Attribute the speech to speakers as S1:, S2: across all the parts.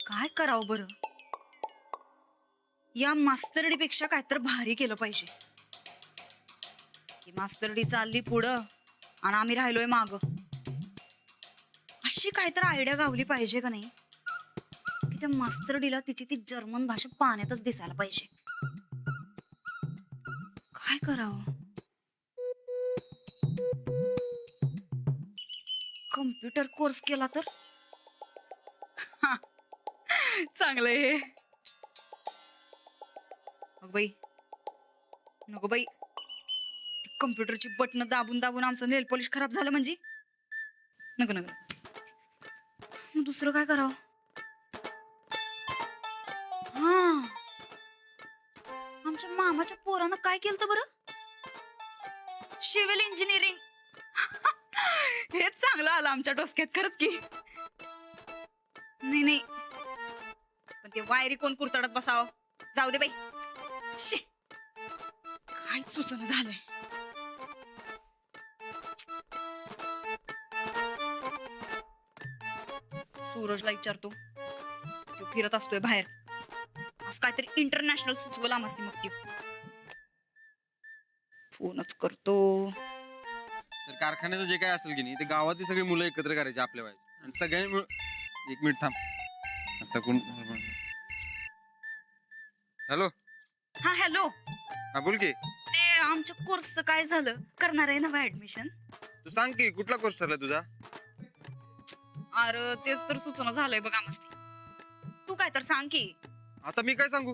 S1: काय करावं बरं? या मास्तरडीपेक्षा काय तर भारी केलं पाहिजे. ही मास्तरडी चालली पुढं आणि आम्ही राहिलोय माग. अशी काय तर आयडिया गावली पाहिजे का नाही, की त्या मास्तरडीला तिची ती जर्मन भाषा पाण्यातच दिसायला पाहिजे. काय करावं? कम्प्युटर कोर्स केला तर हा, चांगलं आहे. अगं बाई, नको बाई, कम्प्युटरची बटन दाबून दाबून आमचं नेल पॉलिश खराब झालं म्हणजे. नको नको, मग दुसरं काय करावं? हा, आमच्या मामाच्या पोरानं काय केलं बरं? Civil engineering. हेच चांगलं आलं आमच्या डोसक्यात खरंच की. नाही नाही, पण ते वायरी कोण कुरतडत बसावं? जाऊ दे बाई. शे, काय सुचन झालंय. सूरजला विचारतो, तो फिरत असतोय बाहेर. असं काहीतरी इंटरनॅशनल सुचवला मस्ती मग ती. फोनच करतो.
S2: तर कारखान्याचं जे काय असेल की नाही ते गावातली सगळी मुलं एकत्र करायची आपल्या वयाची आणि सगळ्यांनी मिळून. एक मिनिट थांब. आता कोण? हॅलो.
S1: हा हॅलो.
S2: हा बोल की.
S1: ते आमच्या कोर्सचं काय झालं? करणार आहे ना ऍडमिशन?
S2: तू सांग की कुठला कोर्स ठरला तुझा?
S1: अरे तेच तर सुचना झालंय बघा मस्ती. तू काय तर सांग की.
S2: आता मी काय सांगू?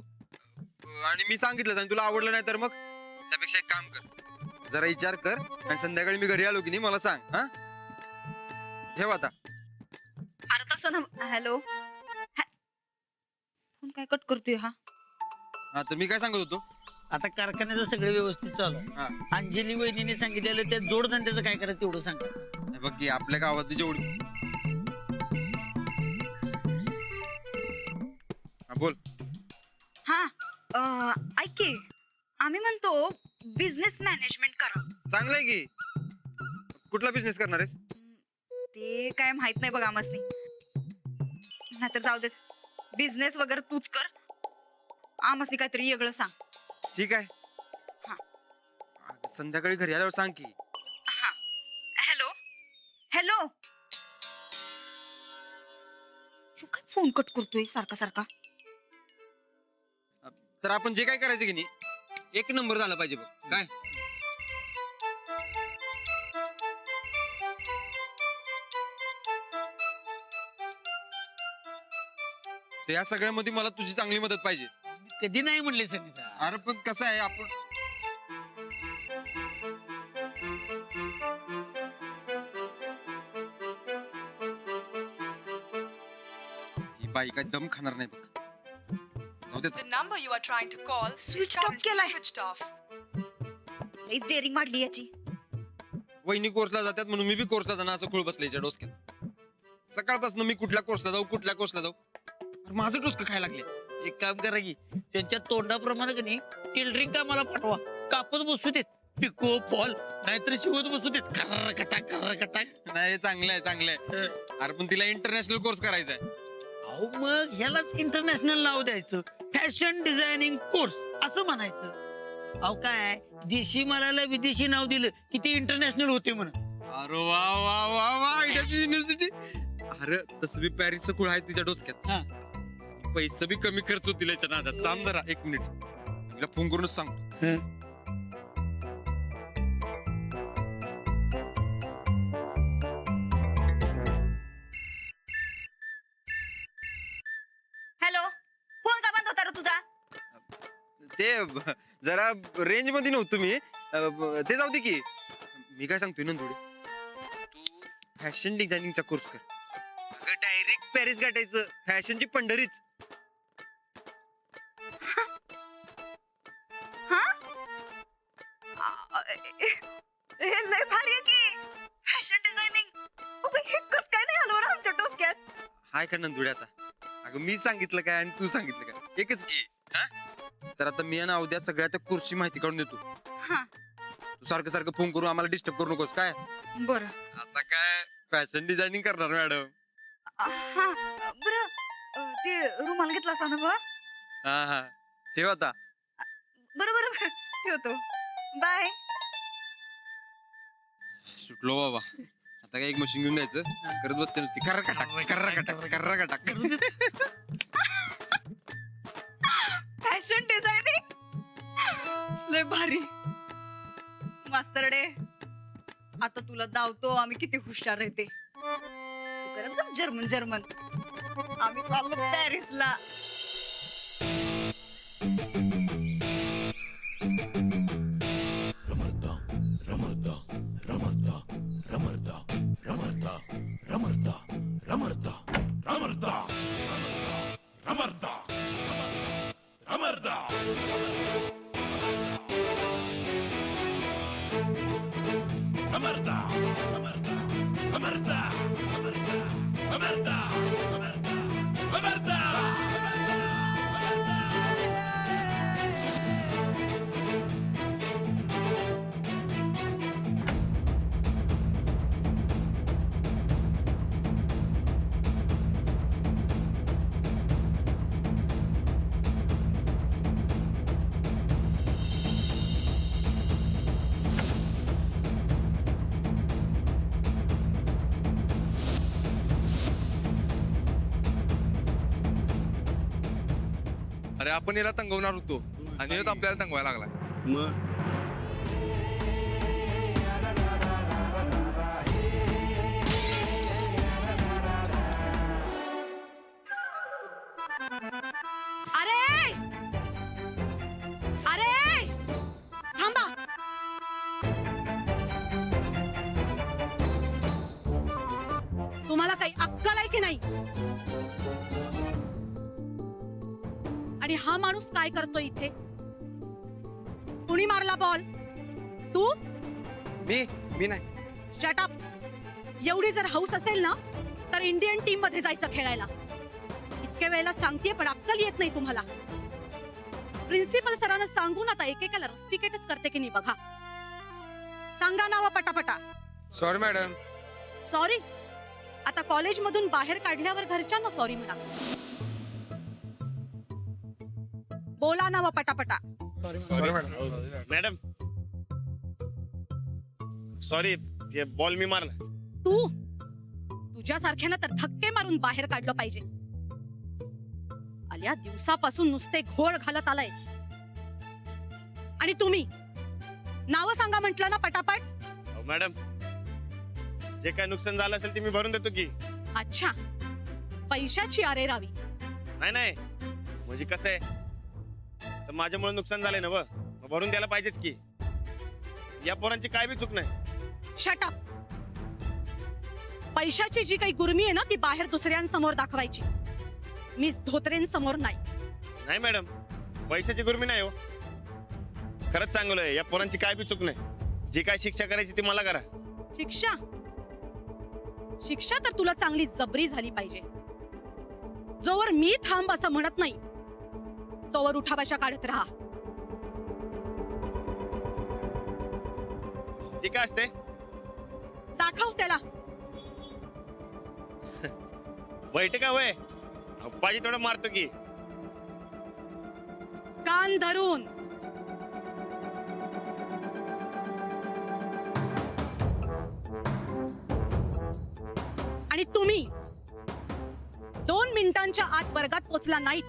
S2: आणि मी सांगितलं आणि तुला आवडलं नाही तर मग त्यापेक्षा एक काम कर, जरा विचार कर आणि संध्याकाळी मी घरी आलो की नाही मला सांग. हा, ठेव आता.
S1: अरे तसं ना. हॅलो. फोन काय कट करतोय हा?
S2: हा, तर मी काय सांगत होतो.
S3: आता कारखान्याचं सगळं व्यवस्थित चालू आहे.
S2: हा,
S3: अंजली वहिनीने सांगितलेलं त्या जोडधंद्याचं काय करायचं तेवढं सांगा.
S2: हे बघ की आपल्या गावातली जेवढी. हा बोल.
S1: हा, ऐक की, आम्ही म्हणतो बिझनेस मॅनेजमेंट करा.
S2: चांगलंय की. कुठला बिझनेस करणार आहेस?
S1: ते काय माहित नाही बघा मस्ती. नाहीतर जाऊ देत, बिझनेस वगैरे तूच कर. आमसनी काहीतरी वेगळं सांग.
S2: ठीक आहे.
S1: हा.
S2: संध्याकाळी घरी आल्यावर सांग की.
S1: हा. Hello hello. तू काय फोन कट करतोय सारखा सारखा?
S2: तर आपण जे काय करायचं की नाही एक नंबर झाला पाहिजे बघ. काय तर या सगळ्यामध्ये मला तुझी चांगली मदत पाहिजे.
S3: कधी नाही म्हणले सनीता.
S2: अरे पण कसं आहे आपण. ही बाई काय दम खाणार नाही बघ. जाऊ दे.
S4: The number you are trying to call is
S1: Switched off
S4: currently
S1: केलाय.
S4: switched off.
S1: लईच डेअरिंग वाढली याची.
S2: वहिनी कोर्सला जातात म्हणून मी बी कोर्सला जाणार असं खूळ बसले याच्या डोसक्यात. सकाळपासून मी कुठल्या कोर्सला जाऊ. अरे माझं डोसकं खायला लागले.
S3: एक काम करा की त्यांच्या तोंडाप्रमाणे का नाही टेलरिंग कामाला पाठवा. कापत बसू देत पिको फॉल, नाहीतर शिवत बसू देत खर्र कटाक.
S2: नाही, चांगलं आहे. अरे पण तिला इंटरनॅशनल कोर्स करायचा आहे.
S3: अहो मग ह्यालाच इंटरनॅशनल नाव द्यायचं. फॅशन डिझायनिंग कोर्स असं म्हणायचं. अहो काय देशी मालाला विदेशी नाव दिलं की ते इंटरनॅशनल होते म्हणून.
S2: अरे वा युनिव्हर्सिटी. अरे तसं बी पॅरिसचं कुळ आहेच तिच्या डोसक्यात.
S3: हा.
S2: पैसे बी कमी खर्च होतील याच्या नादात. थांब जरा एक मिनिट, तिला फोन करूनच सांग.
S1: हॅलो. फोन का बंद होता रे तुझा?
S2: ते जरा रेंज मध्ये नव्हतो मी. ते जाऊ दे की. मी काय सांगतोय नंदुडे, तू फॅशन डिझायनिंगचा कोर्स कर. अगं डायरेक्ट पॅरिस गाठायचं, फॅशनची पंढरीच.
S1: हे लय भारी आहे की फॅशन डिझायनिंग. हे कसं काय नाही आलं आमच्या डोसक्यात?
S2: हाय का नंदुडे आता? अगं मी सांगितलं काय आणि तू सांगितलं काय एकच की. हा, तर आता मी ना उद्या सगळ्या त्या कोर्सची माहिती काढून देतो.
S1: हा.
S2: तू सारखं फोन करून आम्हाला डिस्टर्ब करू नकोस काय.
S1: बरं.
S2: आता काय फॅशन डिझायनिंग करणार मॅडम?
S1: हा बरं. ते रुमाल घेतला असा ना बा
S2: हा ठेव आता.
S1: बरोबर ठेवतो. बाय.
S2: सुटलो बाबा. आता काय एक मशीन घेऊन द्यायचं, करत बसते नुसती कर्रकटाक.
S1: फॅशन डिझायनिंग लय भारी. मास्तरडे आता तुला दावतो आम्ही किती हुशार आहे ते. तू करत बस जर्मन. आम्ही चाललो पॅरिसला.
S5: अरे आपण याला तंगवणार होतो आणि ह्योच आपल्याला तंगवायला लागला.
S6: मग
S7: अरे अरे थांबा. तुम्हाला काही अक्कल आहे की नाही? आणि हा माणूस काय करतोय इथे? कुणी मारला बॉल? तू?
S5: मी नाही.
S7: Shut up. एवढी जर हौस असेल ना तर इंडियन टीम मध्ये जायचं खेळायला. इतक्या वेळेला सांगतेय पण अक्कल येत नाही तुम्हाला. प्रिन्सिपल सरांना सांगून आता एकेकाला रस्टिकेटच करते की नाही बघा. सांगा नाव पटापटा.
S5: Sorry madam.
S7: सॉरी? आता कॉलेज मधून बाहेर काढल्यावर घरच्यांना सॉरी म्हणा. बोला नाव पटापटा.
S6: मॅडम सॉरी, ते बॉल मी मारला.
S7: तू तुझ्यासारख्यानं तर धक्के मारून बाहेर काढलं पाहिजे. आल्या दिवसापासून नुसते घोळ घालत आलायस. आणि तुम्ही नाव सांगा म्हटलं ना पटापट.
S6: मॅडम जे काय नुकसान झालं असेल ते मी भरून देतो की.
S7: अच्छा, पैशाची अरे रावी.
S6: नाही म्हणजे कसं आहे, तर माझ्यामुळे नुकसान झालंय ना, मग भरून द्यायला पाहिजेच की. या पोरांची काय बी चूक नाही.
S7: Shut up. पैशाची जी काही गुरमी आहे ना ती बाहेर दुसऱ्यांसमोर दाखवायची, मिस धोत्रेंसमोर नाही.
S6: नाही मॅडम, पैशाची गुरमी नाही हो. खरंच चांगलं आहे, या पोरांची काय बी चूक नाही. जी काय शिक्षा करायची ती मला करा.
S7: शिक्षा? शिक्षा तर तुला चांगली जबरी झाली पाहिजे. जोवर मी थांब असं म्हणत नाही तोवर उठाबशा काढत राहा.
S6: ती काय असते?
S7: दाखव त्याला.
S6: बैठ का वय पाहिजे थोडं मारतो की.
S7: कान धरून. आणि तुम्ही 2 मिनिटांच्या आत वर्गात पोचला नाहीत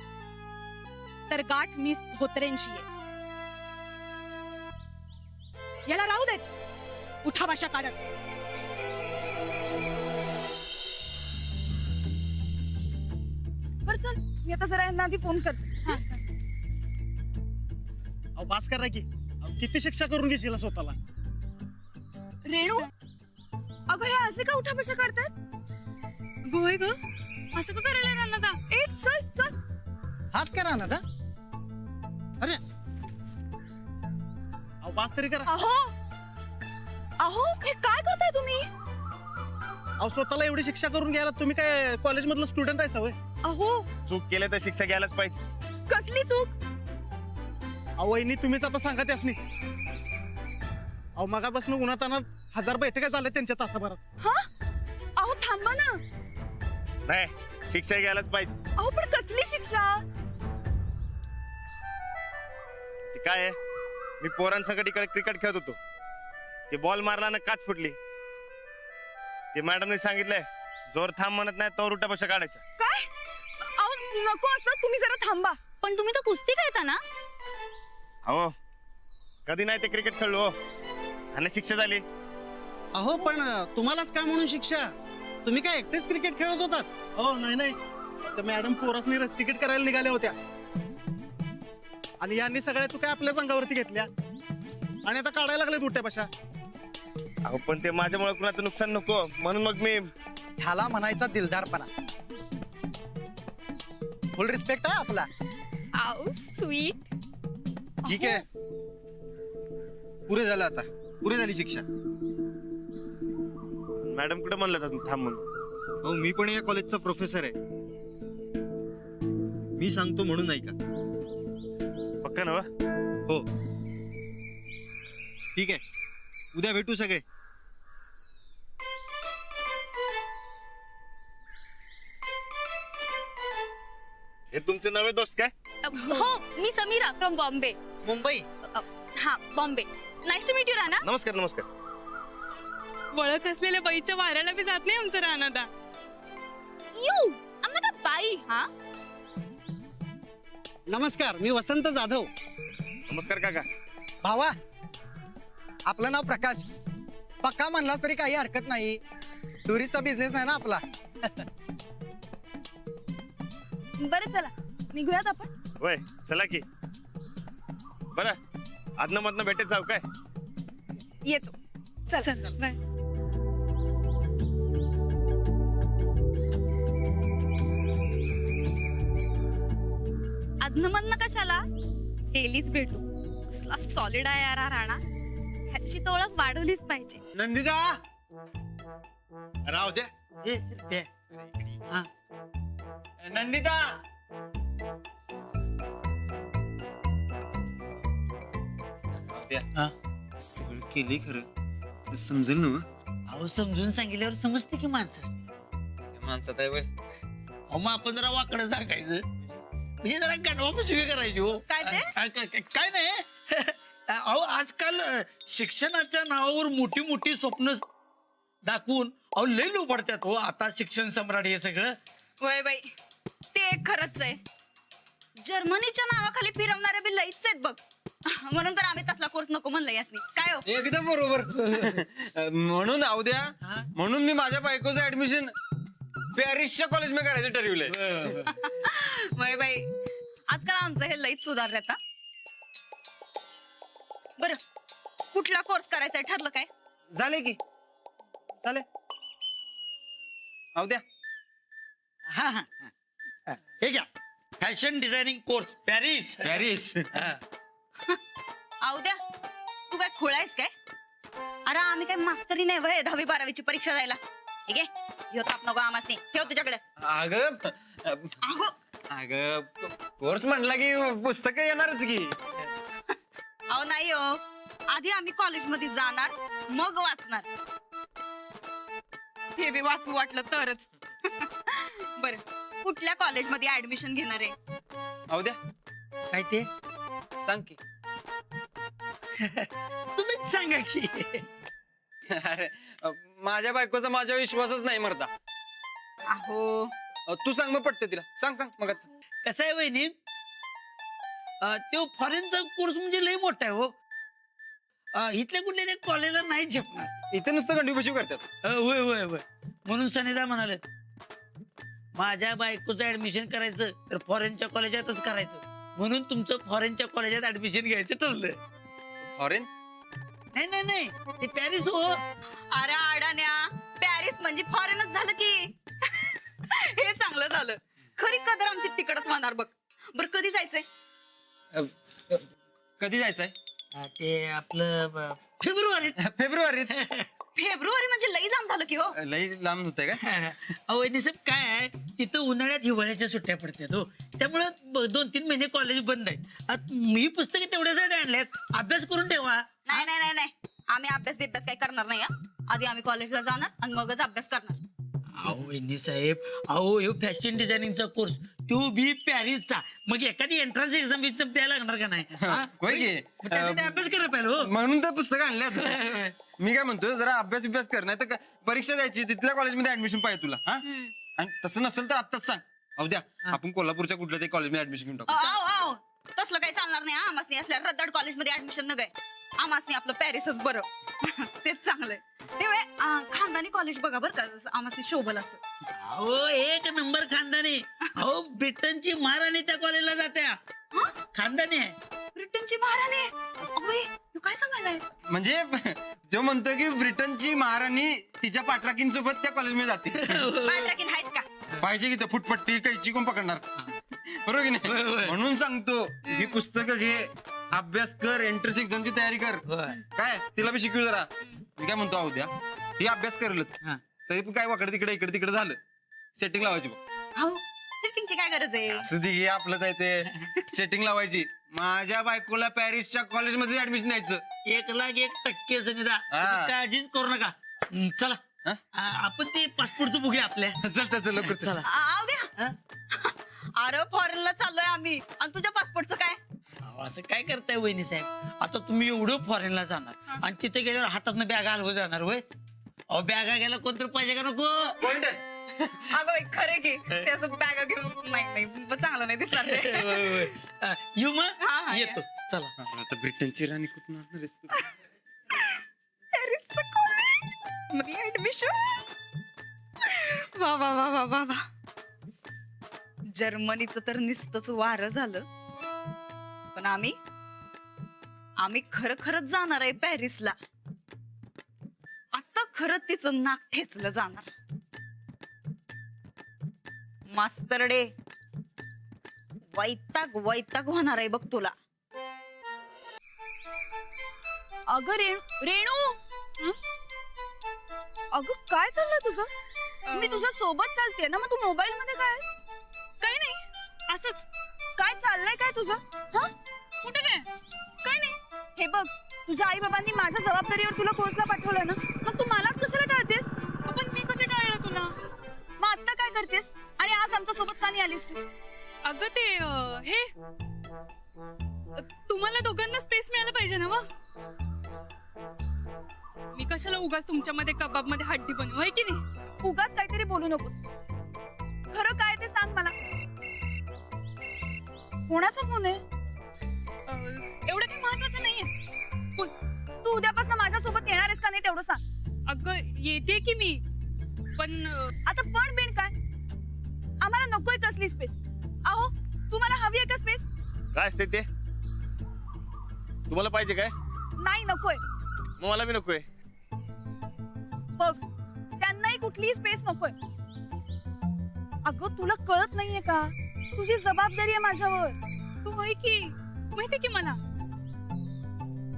S7: तर गाठ मिस धोत्रेंशी आहे. याला राहू देत. उठाभाषा काढत.
S1: बरं चल, मी आता जरा यांना आधी फोन करते.
S8: अहो पास करा की. किती शिक्षा करून घेशील स्वतःला.
S1: रेणू, अगं हे असे का उठाबशा काढतात? गोय ग, असं का करायला राहणार ना? एक चल चल.
S8: हाच करा ना दा. अरे अहो पास तरी करा.
S1: अहो अहो, हे काय करताय तुम्ही?
S8: अहो स्वतःला एवढी शिक्षा करून घ्यायला तुम्ही काय कॉलेज मधलं स्टुडंट आहे सवय?
S1: अहो
S6: चूक केलं तर शिक्षा घ्यायलाच पाहिजे.
S1: कसली चूक?
S8: अहो वहिनी तुम्हीच आता सांगा त्यासनी. अहो मगापासून उन्हात आणत 1000 बैठका झाल्या त्यांच्या तासाभरात.
S1: हा? अहो थांबा ना.
S6: नाही शिक्षा घ्यायलाच पाहिजे.
S4: अहो पण कसली शिक्षा?
S6: ते काय आहे, मी पोरांसंगत इकडे क्रिकेट खेळत होतो. ते बॉल मारला ना काच फुटली. ते मॅडमने सांगितलंय जोर थांब म्हणत नाही तो उलटा बशा काढायचा.
S4: काय? अहो नको असं, तुम्ही जरा थांबा.
S7: पण तुम्ही तर कुस्ती खेळता ना?
S6: हो कधी नाही ते क्रिकेट खेळलो हो. आणि शिक्षा झाली.
S8: अहो पण तुम्हालाच काय म्हणून शिक्षा? तुम्ही काय एकटेच क्रिकेट खेळत होतात? हो नाही तर मॅडम पोरासनी रस्टिकेट करायला निघाल्या होत्या आणि यांनी सगळ्या चुका आपल्या संघावरती घेतल्या आणि आता काढायला लागले उलट्या बशा.
S6: अहो पण ते माझ्यामुळे कुणाचं नुकसान नको म्हणून मग मी.
S8: ह्याला म्हणायचा दिलदारपणा. फुल रिस्पेक्ट आहे आपला.
S7: आऊ स्वीट.
S2: ठीक आहे, पुरे झालं आता, पुरे झाली शिक्षा.
S6: मॅडम कुठे म्हणलं होतं थांब म्हणून?
S2: हो मी पण या कॉलेजचा प्रोफेसर आहे. मी सांगतो म्हणून ऐका.
S6: पक्का ना?
S2: हो ठीक आहे, उद्या भेटू सगळे.
S6: हे तुमचे नवे दोस्त काय?
S7: हो मी समीरा फ्रॉम बॉम्बे.
S8: मुंबई.
S7: हा Bombay. Nice to meet you Rana.
S6: नमस्कार नमस्कार.
S4: वळख असलेल्या बाईच्या वाऱ्याला बी जात नाही आमचं रानादा.
S7: You I am not a बाई. हा
S8: नमस्कार, मी वसंत जाधव.
S6: नमस्कार काका.
S8: भावा, आपलं नाव प्रकाश. पक्का म्हणलास तरी काही हरकत नाही. टुरिस्टचा बिझनेस आहे ना आपला.
S7: बरं चला निघूयात आपण.
S6: होय चला की. बरं आदनं मधनं भेटेत जाऊ काय?
S4: येतो. चल बाय.
S7: अधनमधन कशाला? डेलीच भेटू. कसला सॉलिड आहे यार हा राणा. ह्याची तर ओळख वाढवलीच पाहिजे.
S2: नंदिता राव द्या. नंदिता
S3: हा?
S2: सगळं केलंय खरं, समजेल ना?
S3: अहो समजून सांगितल्यावर समजते की माणसं.
S2: माणसात आहे वय.
S3: अहो मग आपण जरा वाकडं सांगायचं म्हणजे जरा गडवा पिशवी करायची हो.
S1: काय ते?
S3: काय नाही. अहो आजकाल शिक्षणाच्या नावावर मोठी मोठी स्वप्न दाखवून अहो लय लोबडतात हो आता शिक्षण सम्राट हे सगळं.
S1: होय बाई, ते एक खरंच आहे. जर्मनीच्या नावाखाली फिरवणारे बी लईच आहेत बघ. म्हणून तर आम्ही तसला कोर्स नको म्हणलं यासनी. काय हो?
S2: एकदम बरोबर. म्हणून द्या, म्हणून मी माझ्या बायकोचं ऍडमिशन पॅरिसच्या कॉलेज मध्ये करायचं ठरवलंय.
S1: होय बाई, आजकाल आमचं हे लईच सुधारलं आता. बरं कुठला कोर्स करायचा ठरलं काय?
S2: झाले की चाले. द्या.
S3: हा हा हा. हे घ्या fashion designing course Paris.
S2: Paris.
S1: आऊ द्या, तू काय खोळायस काय? अरे आम्ही काय मास्तरी नाही वय 10वी 12वीची परीक्षा द्यायला. ठीक आहे, ह्यो ताप नको आमासनी. ठेव तुझ्याकडे.
S2: अगं
S1: अहो
S2: कोर्स म्हणला की पुस्तक येणारच की.
S1: अहो नाही हो, आधी आम्ही कॉलेजमध्ये जाणार मग वाचणार. हे बी वाचू वाटलं तरच. बरं कुठल्या कॉलेजमध्ये ऍडमिशन घेणार आहे?
S2: द्या
S3: काय ते
S2: सांग की.
S3: तुम्हीच सांगा की.
S2: अरे माझ्या बायकोचा माझ्या विश्वासच नाही मरता.
S1: अहो
S2: तू सांग मग पटतं तिला. सांग मगच.
S3: कसं आहे वहिनी तो फॉरेनचा कोर्स म्हणजे लय मोठा आहे हो. इथल्या कुठल्या त्या कॉलेजला नाही झेपणार.
S2: इथे नुसतं गंडीबशी करतात.
S3: होय होय होय. म्हणून सनिदा म्हणाले माझ्या बायकोचं ऍडमिशन करायचं तर फॉरेनच्या कॉलेजातच करायचं. म्हणून तुमचं फॉरेनच्या कॉलेजात ऍडमिशन घ्यायचं ठरलं.
S2: फॉरेन?
S3: नाही ते पॅरिस हो.
S1: अरे अडाण्या, पॅरिस म्हणजे फॉरेनच झालं की. हे चांगलं झालं. खरी कदर आमची तिकडच होणार बघ. बरं कधी जायचंय?
S2: कधी जायचंय?
S3: ते आपलं फेब्रुवारीत.
S2: फेब्रुवारीत.
S1: फेब्रुवारी म्हणजे लई लांब झालं की हो.
S2: लई लांब होतंय का?
S3: अहो साहेब काय आहे तिथं उन्हाळ्यात हिवाळ्याच्या सुट्ट्या पडतात हो. त्यामुळं 2-3 महिने कॉलेज बंद आहेत. मी पुस्तके तेवढ्यासाठी आणल्यात. अभ्यास करून ठेवा.
S1: नाही आम्ही अभ्यास बिभ्यास काही करणार नाही. आधी आम्ही कॉलेजला जाणार आणि मगच अभ्यास करणार.
S3: अहो वहिनी साहेब, अहो हे फॅशन डिझायनिंगचा कोर्स तो बी पॅरिसचा, मग एखादी एंट्रन्स एक्झाम द्यायला लागणार का नाही हा?
S2: होय की?
S3: मग त्यासाठी अभ्यास करायला पाहिजे हो.
S2: म्हणून तर पुस्तक आणल्यात. मी काय म्हणतोय, जरा अभ्यास कर, नाही तर परीक्षा द्यायची, तिथल्या कॉलेजमध्ये ऍडमिशन पाहिजे तुला. हा आणि तसं नसेल तर आत्ताच सांग. अहो द्या, आपण कोल्हापूरच्या कुठल्या तरी कॉलेजमध्ये ऍडमिशन घेऊन टाकू.
S1: आओ तसलं काही चालणार नाही. आमासनी असल्या रद्दड कॉलेजमध्ये ऍडमिशन न गाय. आमासनी आपलं पॅरिसच बरं. तेच चांगलंय. तेव्हा खानदानी कॉलेज बघा बरं का, आमासनी शोभल असं.
S3: अहो एक नंबर खानदानी. अहो ब्रिटनची महाराणी त्या कॉलेजला जात्या. खानदानी आहे.
S1: ब्रिटनची महाराणी. अबे, तू काय सांगायलाय?
S2: म्हणजे जो म्हणतोय की ब्रिटनची महाराणी तिच्या पाठराखींसोबत त्या कॉलेजमध्ये जाते.
S1: पाठराखीण आहेत का?
S2: पाहिजे की फुटपट्टी कैची कोण पकडणार, बरोबर की नाही? म्हणून सांगतो, ही पुस्तकं घे, अभ्यास कर, एंट्रन्स एक्झामची तयारी कर. काय तिला बी शिकवू जरा. मी काय म्हणतो, अहो द्या, ही अभ्यास करेलच, तरी पण काय वाकडे तिकडे इकडे तिकडे झालं, सेटिंग लावायची बघ.
S1: हो, सेटिंगची काय गरज आहे?
S2: असू दे, हे आपलंच आहे ते. सेटिंग लावायची. माझ्या बायकोला पॅरिसच्या कॉलेजमध्ये ऍडमिशन द्यायचं.
S3: 1,01% सनिदा.
S2: हा.
S3: काळजीच करू नका. चला आपण ते पासपोर्टचं बघूया आपल्या.
S2: चल लवकर चला.
S1: आव द्या. अरे फॉरेनला चाललोय आम्ही, आणि तुझ्या पासपोर्टचं काय?
S3: अहो, असं काय करताय वहिनी साहेब? आता तुम्ही एवढं फॉरेनला जाणार आणि तिथे गेल्यावर हातातनं बॅगा हलवून जाणार होय? अहो बॅगा घ्यायला कोणतरी पाहिजे का नको?
S2: पॉइंट आहे.
S1: अगं खरे की ते असं बॅग घेऊन नाही चांगलं नाही दिसणार ते.
S3: येऊ मग
S1: हा,
S3: येतो. चला.
S2: आता ब्रिटनची राणी कुठून आणणार आहेस तू?
S1: पॅरिसचं कॉलेज मध्ये ऍडमिशन. वा वा वा वा वा वा. जर्मनीचं तर नुसतंच वारं झालं, पण आम्ही खरंच जाणार आहे पॅरिसला. आता खरंच तिचं नाक ठेचलं जाणार. मास्तरडे, वैताग होणार आहे बघ तुला.
S7: अगं रेणू, अगं काय चाललंय तुझं? मी तुझ्या सोबत चालते ना, मग तू मोबाईल मध्ये काय आहेस?
S4: काही नाही, असंच.
S7: काय चाललंय काय तुझं? हा,
S4: कुठे काय? काही नाही.
S7: हे बघ, तुझ्या आई बाबांनी माझ्या जबाबदारीवर तुला कोर्सला पाठवलं ना, मग तू मलाच कशाला टाळतेस?
S4: पण मी कधी टाळलं तुला?
S7: मग आता काय करतेस? आणि आज आमच्या सोबत का नाही आलीस तू?
S4: अगं ते हे तुम्हाला दोघांना स्पेस मिळायला पाहिजे ना. मी कशाला उगाच तुमच्यामध्ये कबाब मध्ये हड्डी बनवू, आहे की नाही?
S7: उगाच काहीतरी बोलू नकोस. खरं काय ते सांग मला. कोणाचा फोन आहे?
S4: एवढं काही महत्वाचं नाहीये. बोल.
S7: तू उद्यापासून माझ्या सोबत येणार आहेस का नाही तेवढं सांग.
S4: अगं येते की मी, पण
S7: आता पण बिन काय? आम्हाला नकोय कसली स्पेस. अहो, तुम्हाला हवी आहे का स्पेस?
S6: काय असते ते? तुम्हाला पाहिजे काय?
S7: नाही, नकोय.
S6: मग मला बी नकोय.
S7: बघ, त्यांनाही कुठलीही स्पेस नकोय. अगं तुला कळत नाहीये का? तुझी जबाबदारी आहे माझ्यावर.
S4: तू होय की माहिती की मला.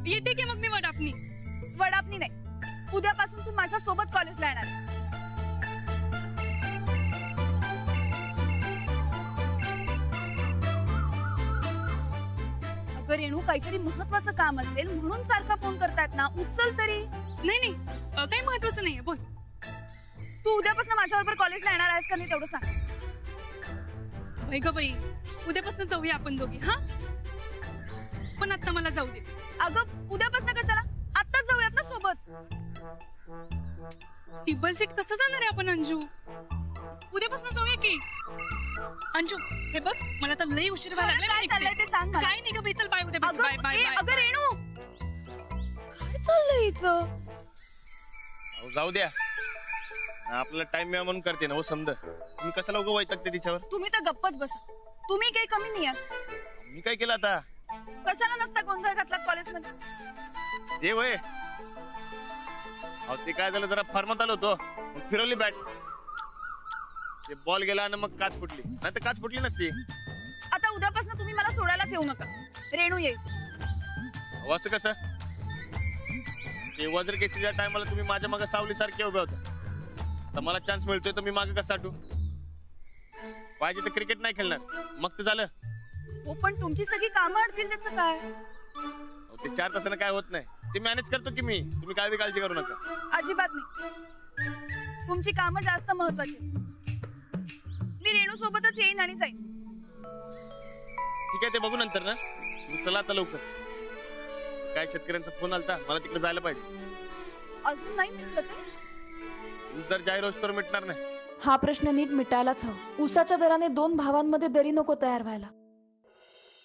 S4: येते की मग मी वडापनी.
S7: वडापनी नाही, उद्यापासून तू माझ्या सोबत कॉलेजला येणार आहेस. अगं रेणू, काहीतरी महत्वाचं काम असेल म्हणून सारखा फोन करतायत ना, उचल तरी.
S4: नाही काही महत्वाचं नाहीये. बोल.
S7: तू उद्यापासून माझ्याबरोबर कॉलेजला येणार आहेस का नाही तेवढं सांग.
S4: होय ग बाई, उद्यापासून जाऊया आपण दोघी. हा, पण आता मला जाऊ दे.
S7: अगं उद्यापासून कशाला? आत्ताच जाऊयात ना सोबत.
S4: टेबल सीट कसं जाणार आहे आपण अंजू? उद्यापासून जाऊया की. अंजू हे बघ, मला तर लई उशीर व्हायला लागलाय.
S7: काय चाललंय ते सांग मला.
S4: काय नाही ग बाई, चल बाय. उद्या
S7: अगं,
S4: बाय बाय बाय.
S7: अगं रेणू, काय चाललंय हिचं?
S6: अहो जाऊ द्या, आपल्याला टाइम मिळा म्हणून करते ना. हो समजा तुम्ही कशाला उगं वैतागते तिच्यावर?
S7: तुम्ही तर गप्पच बसा. तुम्ही काही कमी नाही आहात.
S6: मी काय केलं आता?
S7: कशाला नसता गोंधळ घातलात कॉलेजमध्ये?
S6: ते वय अहो ते काय झालं, जरा फॉर्मात आलो होतो, मग फिरवली बॅट, ते बॉल गेला आणि मग काच फुटली. नाही तर काच फुटली नसती.
S7: आता उद्यापासून तुम्ही मला सोडायलाच येऊ नका. रेणू येईल.
S6: अहो असं कसं? ते वजर केसीच्या टायमाला तुम्ही माझ्या मागे सावलीसारखे उभे होता. आता मला चान्स मिळतोय तर मी मागे कसं आठू? पाहिजे तर क्रिकेट नाही खेळणार, मग तर झालं.
S7: हो, पण तुमची सगळी कामं अडतील त्याचं काय?
S6: अहो, ते 4 तासानं काय होत नाही, ते मॅनेज करतो की मी. तुम्ही काय बी काळजी करू नका.
S7: अजिबात नाही.
S9: तुमची कामं जास्त महत्वाची. मी रेणू सोबतच येईन आणि जाईन.
S6: ठीक आहे, ते बघू नंतर ना. तुम्ही चला आता लवकर. काय शेतकऱ्यांचा फोन आलता, मला तिकडे जायला पाहिजे.
S9: अजून नाही मिटलं ते?
S6: ऊस दर जाहीर होईस्तोवर मिटणार नाही.
S10: हा प्रश्न नीट मिटायलाच हवा. ऊसाच्या दराने 2 भावांमध्ये दरी नको तयार व्हायला.